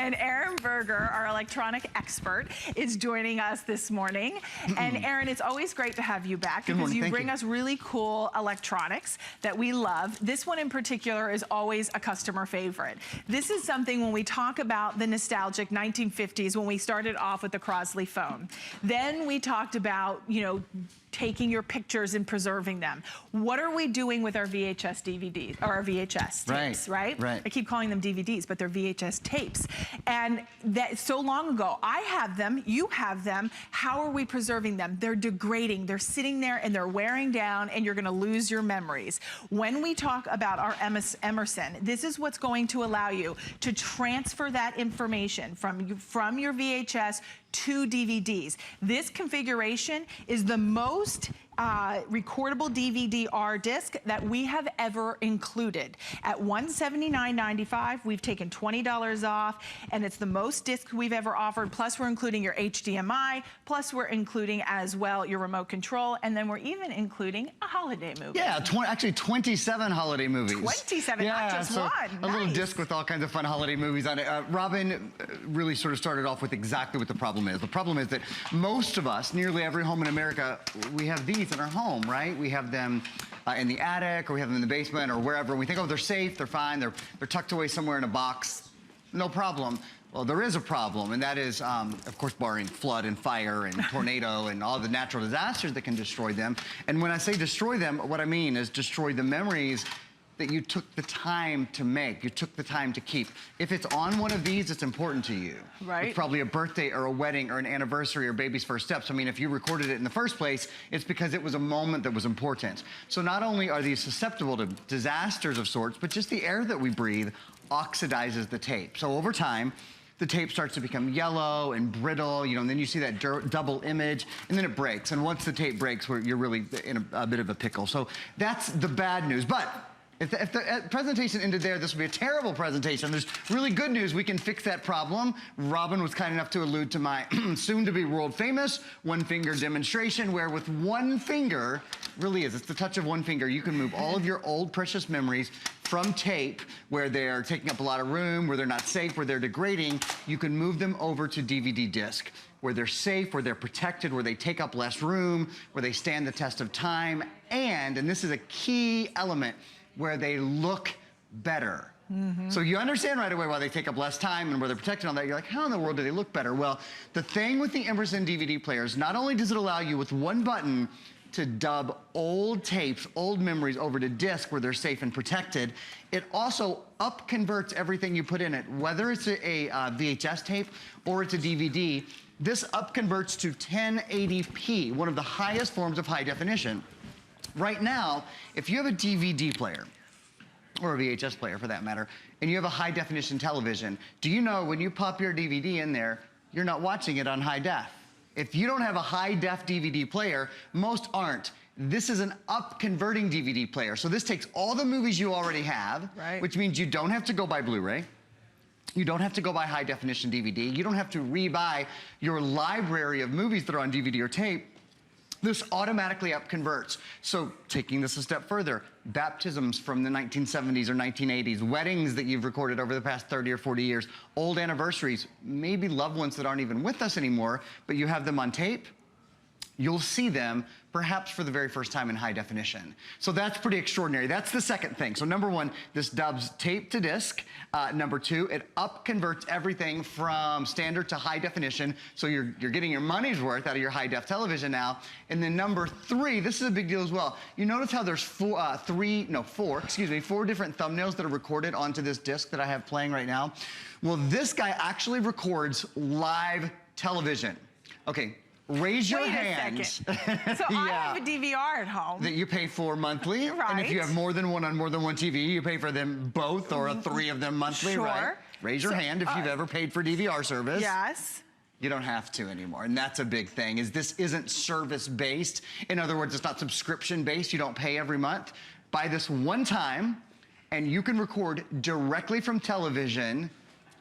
And Aaron Berger, our electronic expert, is joining us this morning. And Aaron, it's always great to have you back because you bring us really cool electronics that we love. This one in particular is always a customer favorite. This is something when we talk about the nostalgic 1950s, when we started off with the Crosley phone. Then we talked about, you know, taking your pictures and preserving them. What are we doing with our VHS DVDs, or our VHS tapes, right? I keep calling them DVDs, but they're VHS tapes. And that so long ago, I have them, you have them. How are we preserving them? They're degrading, they're sitting there and they're wearing down and you're gonna lose your memories. When we talk about our Emerson, this is what's going to allow you to transfer that information from your VHS to DVDs. This configuration is the most recordable DVD-R disc that we have ever included. At $179.95, we've taken $20 off, and it's the most discs we've ever offered, plus we're including your HDMI, plus we're including as well your remote control, and then we're even including a holiday movie. Yeah, actually 27 holiday movies. 27, not just one. A little disc with all kinds of fun holiday movies on it. Robin really sort of started off with exactly what the problem is. The problem is that most of us, nearly every home in America, we have these in our home, right? We have them in the attic, or we have them in the basement, or wherever. We think, oh, they're safe, they're fine, they're tucked away somewhere in a box, no problem. Well, there is a problem, and that is, of course, barring flood and fire and tornado and all the natural disasters that can destroy them. And when I say destroy them, what I mean is destroy the memories that you took the time to make, you took the time to keep. If it's on one of these, it's important to you. Right. It's probably a birthday or a wedding or an anniversary or baby's first steps. I mean, if you recorded it in the first place, it's because it was a moment that was important. So not only are these susceptible to disasters of sorts, but just the air that we breathe oxidizes the tape. So over time, the tape starts to become yellow and brittle, you know, and then you see that double image, and then it breaks. And once the tape breaks, you're really in a bit of a pickle. So that's the bad news. But if the presentation ended there, this would be a terrible presentation. There's really good news. We can fix that problem. Robin was kind enough to allude to my soon-to-be world-famous one-finger demonstration, where with one finger, really is, it's the touch of one finger, you can move all of your old precious memories from tape, where they're taking up a lot of room, where they're not safe, where they're degrading. You can move them over to DVD disc, where they're safe, where they're protected, where they take up less room, where they stand the test of time, and this is a key element, where they look better. So you understand right away why they take up less time and where they're protected on that. You're like, how in the world do they look better? Well, the thing with the Emerson DVD players, not only does it allow you with one button to dub old tapes, old memories over to disc where they're safe and protected, it also up-converts everything you put in it, whether it's a VHS tape or it's a DVD. This up-converts to 1080p, one of the highest forms of high definition. Right now, if you have a DVD player, or a VHS player for that matter, and you have a high definition television, do you know when you pop your DVD in there, you're not watching it on high def? If you don't have a high def DVD player, most aren't. This is an up converting DVD player. So this takes all the movies you already have, which means you don't have to go buy Blu-ray. You don't have to go buy high definition DVD. You don't have to rebuy your library of movies that are on DVD or tape. This automatically up converts. So taking this a step further, baptisms from the 1970s or 1980s, weddings that you've recorded over the past 30 or 40 years, old anniversaries, maybe loved ones that aren't even with us anymore, but you have them on tape, you'll see them perhaps for the very first time in high definition. So that's pretty extraordinary. That's the second thing. So number one, this dubs tape to disc. Number two, it up converts everything from standard to high definition. So you're getting your money's worth out of your high def television now. And then number three, this is a big deal as well. You notice how there's four different thumbnails that are recorded onto this disc that I have playing right now. Well, this guy actually records live television. Okay. Raise your hands. So I have a DVR at home. That you pay for monthly. And if you have more than one on more than one TV, you pay for them both or three of them monthly, right? Raise your hand if you've ever paid for DVR service. Yes. You don't have to anymore, and that's a big thing, is this isn't service-based. In other words, it's not subscription-based. You don't pay every month. Buy this one time, and you can record directly from television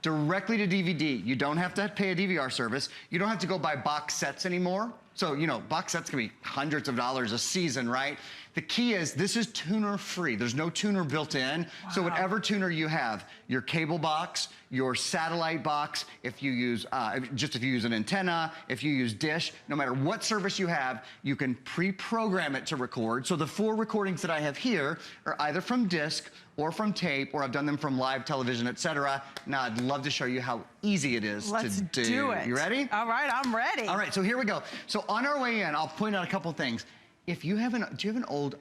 directly to DVD. You don't have to pay a DVR service. You don't have to go buy box sets anymore. So, you know, box sets can be hundreds of dollars a season, right? The key is this is tuner free. There's no tuner built in. Wow. So whatever tuner you have, your cable box, your satellite box, if you use an antenna, if you use dish, no matter what service you have, you can pre-program it to record. So the 4 recordings that I have here are either from disc or from tape, or I've done them from live television, etc. Now I'd love to show you how easy it is to do. Let's do it. You ready? All right, I'm ready. All right, so here we go. So on our way in, I'll point out a couple things. If you have do you have an old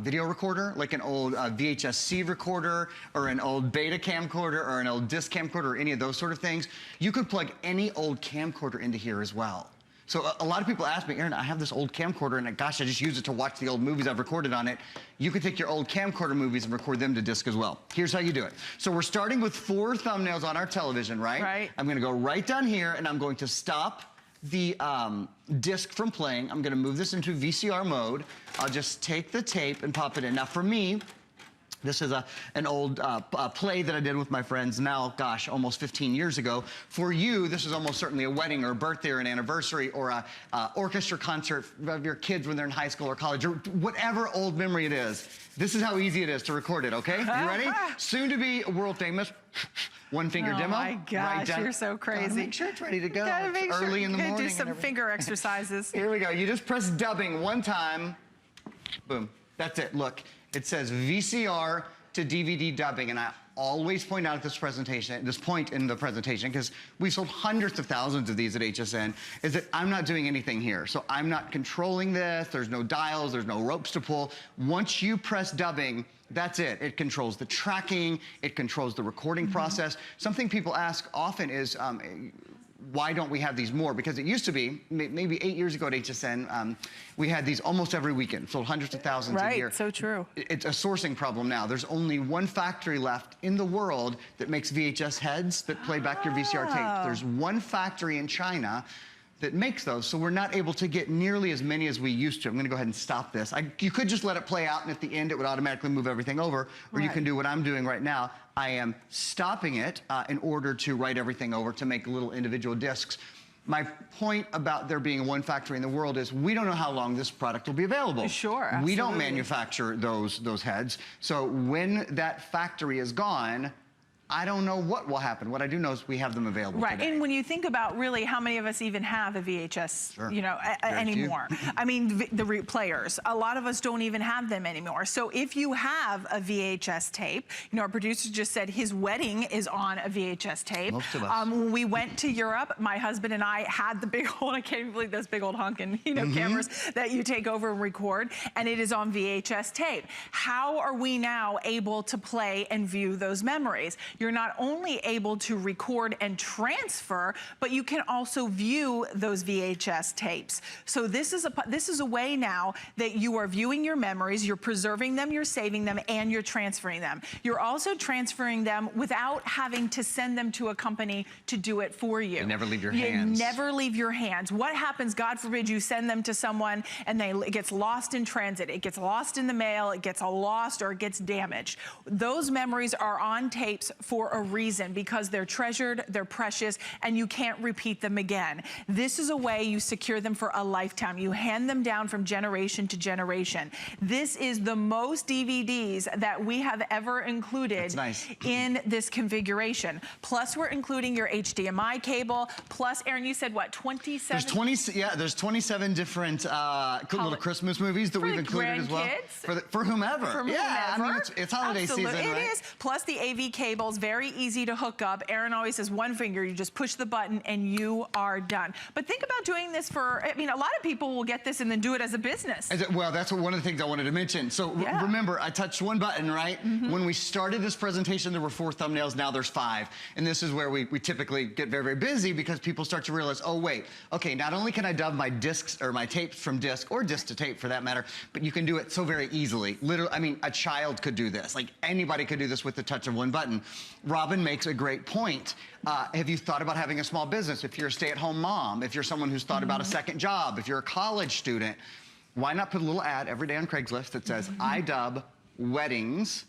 video recorder, like an old VHS-C recorder, or an old beta camcorder, or an old disc camcorder, or any of those sort of things, you could plug any old camcorder into here as well. So a lot of people ask me, Aaron, I have this old camcorder, and gosh, I just use it to watch the old movies I've recorded on it. You could take your old camcorder movies and record them to disc as well. Here's how you do it. So we're starting with 4 thumbnails on our television, right? Right. I'm gonna go right down here, and I'm going to stop the disc from playing. I'm gonna move this into VCR mode. I'll just take the tape and pop it in. Now for me, this is an old play that I did with my friends now, gosh, almost 15 years ago. For you, this is almost certainly a wedding or a birthday or an anniversary or a orchestra concert of your kids when they're in high school or college or whatever old memory it is. This is how easy it is to record it, okay? You ready? Soon to be world famous. One finger demo. Oh my gosh, right, you're so crazy. Gotta make sure it's ready to go. It's early in the morning. Do some finger exercises. Here we go. You just press dubbing one time. Boom. That's it. Look. It says VCR to DVD dubbing, and I always point out at this point in the presentation, because we sold hundreds of thousands of these at HSN, is that I'm not doing anything here. So I'm not controlling this. There's no dials. There's no ropes to pull. Once you press dubbing, that's it. It controls the tracking. It controls the recording process. Something people ask often is, why don't we have these more? Because it used to be, maybe 8 years ago at HSN, we had these almost every weekend, sold hundreds of thousands a year. Right, so true. It's a sourcing problem now. There's only 1 factory left in the world that makes VHS heads that play back your VCR tape. There's 1 factory in China that makes those, so we're not able to get nearly as many as we used to. I'm gonna go ahead and stop this. You could just let it play out, and at the end, it would automatically move everything over, or you can do what I'm doing right now. I am stopping it in order to write everything over to make little individual discs. My point about there being 1 factory in the world is we don't know how long this product will be available. Sure, absolutely. We don't manufacture those heads, so when that factory is gone, I don't know what will happen. What I do know is we have them available today. And when you think about really how many of us even have a VHS, you know, anymore. I mean, the players, a lot of us don't even have them anymore. So if you have a VHS tape, you know, our producer just said his wedding is on a VHS tape. Most of us. When we went to Europe, my husband and I had the big old, I can't even believe those big old honking, you know, cameras that you take over and record, and it is on VHS tape. How are we now able to play and view those memories? You're not only able to record and transfer, but you can also view those VHS tapes. So this is a way now that you are viewing your memories, you're preserving them, you're saving them, and you're transferring them. You're also transferring them without having to send them to a company to do it for you. You never leave your hands. You never leave your hands. What happens, God forbid, you send them to someone and it gets lost in transit, it gets lost in the mail, it gets lost, or it gets damaged. Those memories are on tapes for a reason, because they're treasured, they're precious, and you can't repeat them again. This is a way you secure them for a lifetime. You hand them down from generation to generation. This is the most DVDs that we have ever included in this configuration. Plus, we're including your HDMI cable. Plus, Aaron, you said what, 27? There's 27 different little Christmas movies that we've included as well. For whomever. For whomever. I mean, it's holiday season, right? It is. Plus the AV cables, very easy to hook up. Aaron always says 1 finger, you just push the button and you are done. But think about doing this for, I mean, a lot of people will get this and then do it as a business. Well, that's one of the things I wanted to mention. So remember, I touched 1 button, right? When we started this presentation, there were 4 thumbnails, now there's 5. And this is where we typically get very, very busy, because people start to realize, oh wait, okay, not only can I dub my discs or my tapes from disc, or disc to tape for that matter, but you can do it so very easily. Literally, I mean, a child could do this. Like, anybody could do this with the touch of 1 button. Robin makes a great point. Have you thought about having a small business? If you're a stay-at-home mom, if you're someone who's thought about a second job, if you're a college student, why not put a little ad every day on Craigslist that says, I dub weddings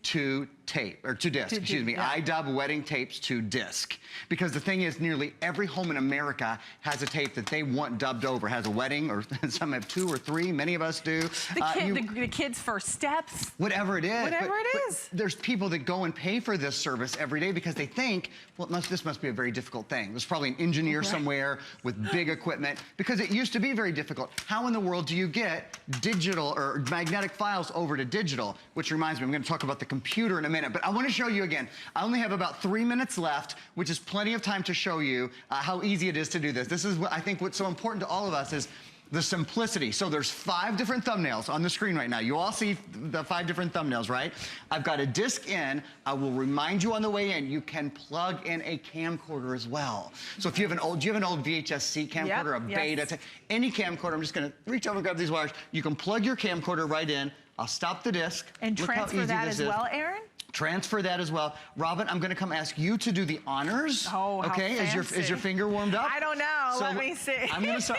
to tape, or to disc, excuse me. Yeah. I dub wedding tapes to disc. Because the thing is, nearly every home in America has a tape that they want dubbed over, has a wedding, or some have 2 or 3, many of us do. The kid's first steps. Whatever it is. Whatever it is. There's people that go and pay for this service every day because they think, well, this must be a very difficult thing. There's probably an engineer somewhere with big equipment, because it used to be very difficult. How in the world do you get digital or magnetic files over to digital? Which reminds me, I'm going to talk about the computer in a minute, but I want to show you again. I only have about 3 minutes left, which is plenty of time to show you how easy it is to do this. This is what I think what's so important to all of us is the simplicity. So there's 5 different thumbnails on the screen right now. You all see the 5 different thumbnails, right? I've got a disc in. I will remind you on the way in, you can plug in a camcorder as well. So if you have an old, do you have an old VHS-C camcorder, a beta, any camcorder, I'm just gonna reach over and grab these wires. You can plug your camcorder right in. I'll stop the disc. And transfer that as well, Aaron? Transfer that as well. Robin, I'm gonna come ask you to do the honors. Oh, how okay, fancy. Is your finger warmed up? I don't know, so let me see.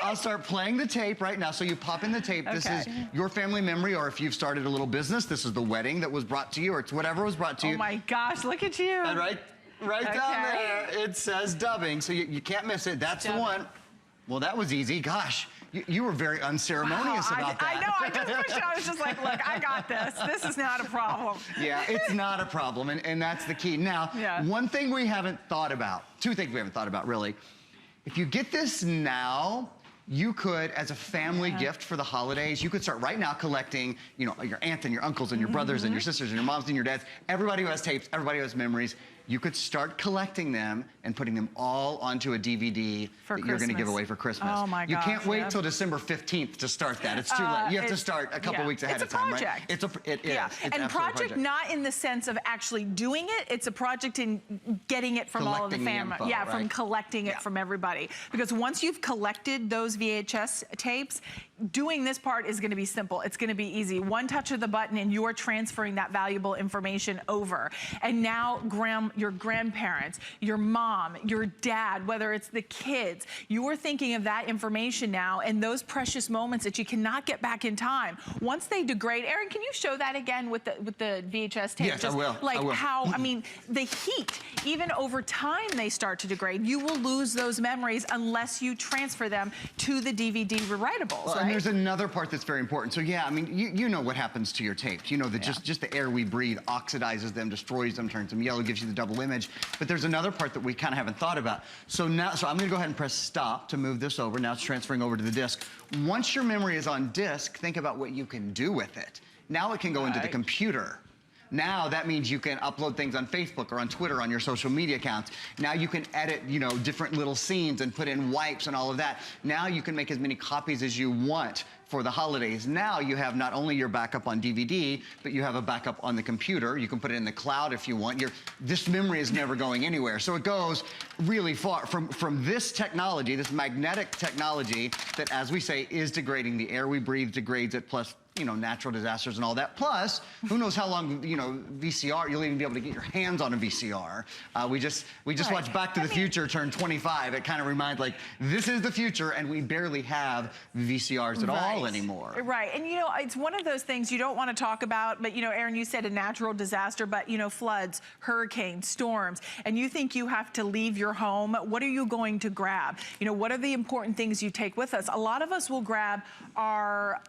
I'll start playing the tape right now. So you pop in the tape. Okay. This is your family memory, or if you've started a little business, this is the wedding that was brought to you, or it's whatever was brought to you. Oh my gosh, look at you. And right down there, it says dubbing, so you can't miss it. That's the one. Well, that was easy. Gosh, you were very unceremonious about that. I know, I just wish I was just like, look, I got this. This is not a problem. Yeah, it's not a problem, and that's the key. Now, one thing we haven't thought about, 2 things we haven't thought about, really. If you get this now, you could, as a family gift for the holidays, you could start right now collecting, you know, your aunt and your uncles and your brothers and your sisters and your moms and your dads, everybody who has tapes, everybody who has memories. You could start collecting them and putting them all onto a DVD that you're going to give away for Christmas. Oh my gosh. You can't wait till December 15th to start that. It's too late. You have to start a couple weeks ahead of time, right? It is. And project not in the sense of actually doing it. It's a project in getting it from all of the family. From collecting it from everybody. Because once you've collected those VHS tapes, doing this part is going to be simple. It's going to be easy. One touch of the button and you're transferring that valuable information over. And now your grandparents, your mom, your dad, whether it's the kids, you're thinking of that information now and those precious moments that you cannot get back in time. Once they degrade, Aaron, can you show that again with the VHS tape? Yes, I will. Like how, I mean, the heat, even over time they start to degrade. You will lose those memories unless you transfer them to the DVD rewritables, right? And there's another part that's very important. So yeah, I mean, you know what happens to your tapes. You know that just the air we breathe oxidizes them, destroys them, turns them yellow, gives you the double image. But there's another part that we kind of haven't thought about. So I'm gonna go ahead and press stop to move this over. Now it's transferring over to the disc. Once your memory is on disc, think about what you can do with it. Now it can go into the computer. Now that means you can upload things on Facebook or on Twitter on your social media accounts. Now you can edit, you know, different little scenes and put in wipes and all of that. Now you can make as many copies as you want for the holidays. Now you have not only your backup on DVD, but you have a backup on the computer. You can put it in the cloud if you want. This memory is never going anywhere. So it goes really far from this technology, this magnetic technology that, as we say, is degrading. The air we breathe degrades it, plus, you know, natural disasters and all that. Plus, who knows how long, you know, VCR, you'll even be able to get your hands on a VCR. We just watched Back to the Future turn 25. It kind of reminds, like, this is the future, and we barely have VCRs at all anymore. Right, and you know, it's one of those things you don't want to talk about, but you know, Aaron, you said a natural disaster, but you know, floods, hurricanes, storms, and you think you have to leave your home. What are you going to grab? You know, what are the important things you take with us? A lot of us will grab our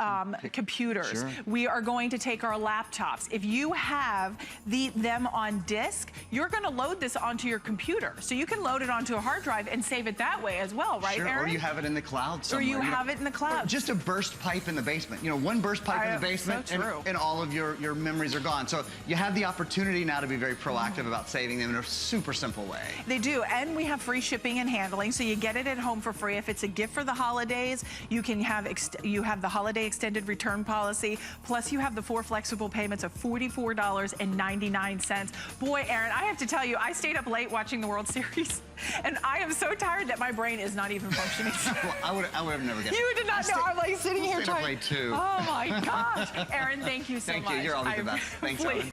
computers. Sure. We are going to take our laptops. If you have them on disk, you're going to load this onto your computer. So you can load it onto a hard drive and save it that way as well, right, Aaron? Or you have it in the cloud somewhere. Or you have it in the cloud. Just a burst pipe in the basement. You know, one burst pipe in the basement and all of your memories are gone. So you have the opportunity now to be very proactive about saving them in a super simple way. They do, and we have free shipping and handling, so you get it at home for free. If it's a gift for the holidays, you can have the holiday extended return policy. Plus, you have the 4 flexible payments of $44.99. Boy, Aaron, I have to tell you, I stayed up late watching the World Series, and I am so tired that my brain is not even functioning. Well, I would have never guessed. You did not know. I'm like sitting here trying. Late too. Oh my gosh, Aaron, thank you so much. Thank you. You're always the best. Thanks, Aaron.